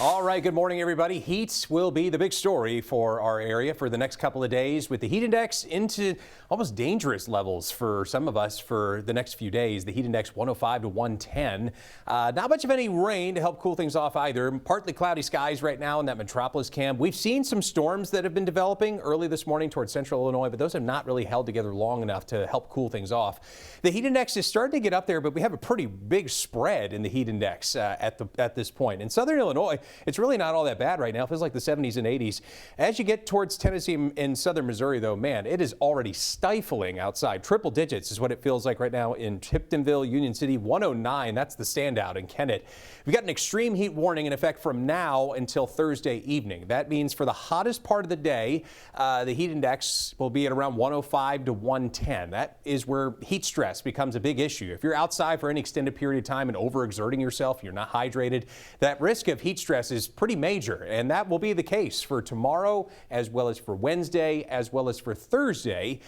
All right, good morning, everybody. Heat will be the big story for our area for the next couple of days, with the heat index into almost dangerous levels for some of us for the next few days. The heat index 105 to 110. Not much of any rain to help cool things off either. Partly cloudy skies right now in that metropolis cam. We've seen some storms that have been developing early this morning towards central Illinois, but those have not really held together long enough to help cool things off. The heat index is starting to get up there, but we have a pretty big spread in the heat index at this point. In southern Illinois, it's really not all that bad right now. It feels like the 70s and 80s. As you get towards Tennessee and southern Missouri, though, man, it is already stifling outside. Triple digits is what it feels like right now in Tiptonville, Union City. 109, that's the standout in Kennett. We've got an extreme heat warning in effect from now until Thursday evening. That means for the hottest part of the day, the heat index will be at around 105 to 110. That is where heat stress becomes a big issue. If you're outside for any extended period of time and overexerting yourself, you're not hydrated, that risk of heat stress is pretty major, and that will be the case for tomorrow as well as for Wednesday as well as for Thursday.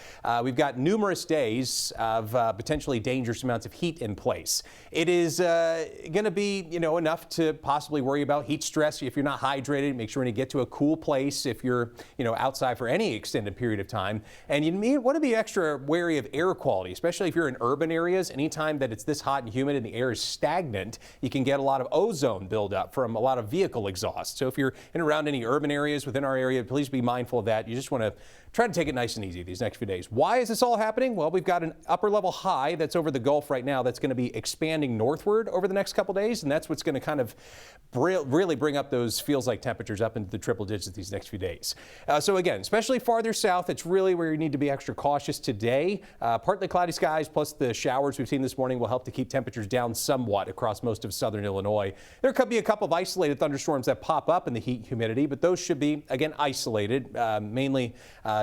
We've got numerous days of potentially dangerous amounts of heat in place. It is going to be, enough to possibly worry about heat stress if you're not hydrated. Make sure to get to a cool place if you're, outside for any extended period of time. And you want to be extra wary of air quality, especially if you're in urban areas. Anytime that it's this hot and humid and the air is stagnant, you can get a lot of ozone buildup from a lot of vehicle exhaust. So if you're in and around any urban areas within our area, please be mindful of that. You just want to try to take it nice and easy these next few days. Why is this all happening? Well, we've got an upper level high that's over the Gulf right now that's going to be expanding northward over the next couple days, and that's what's going to kind of really bring up those feels like temperatures up into the triple digits these next few days. So again, especially farther south, it's really where you need to be extra cautious today. Partly cloudy skies plus the showers we've seen this morning will help to keep temperatures down somewhat across most of southern Illinois. There could be a couple of isolated thunderstorms that pop up in the heat and humidity, but those should be, again, isolated, mainly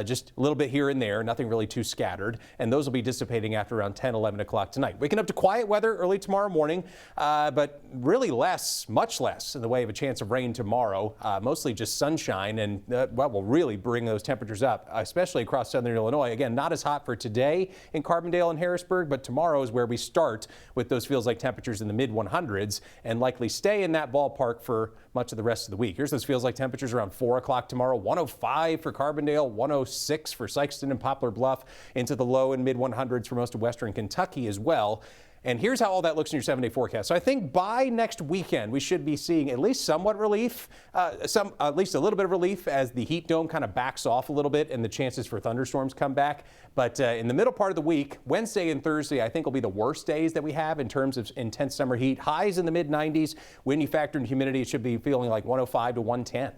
just a little bit here and there, nothing really too scattered, and those will be dissipating after around 10, 11 o'clock tonight. Waking up to quiet weather early tomorrow morning, but really much less in the way of a chance of rain tomorrow, mostly just sunshine, and will really bring those temperatures up, especially across southern Illinois. Again, not as hot for today in Carbondale and Harrisburg, but tomorrow is where we start with those feels like temperatures in the mid 100s and likely stay in that ballpark for much of the rest of the week. Here's those feels like temperatures around 4 o'clock tomorrow. 105 for Carbondale, 106 for Sikeston and Poplar Bluff, into the low and mid 100s for most of western Kentucky as well. And here's how all that looks in your 7-day forecast. So I think by next weekend, we should be seeing at least somewhat relief, at least a little bit of relief as the heat dome kind of backs off a little bit and the chances for thunderstorms come back. But in the middle part of the week, Wednesday and Thursday, I think will be the worst days that we have in terms of intense summer heat. Highs in the mid 90s. When you factor in humidity, it should be feeling like 105 to 110.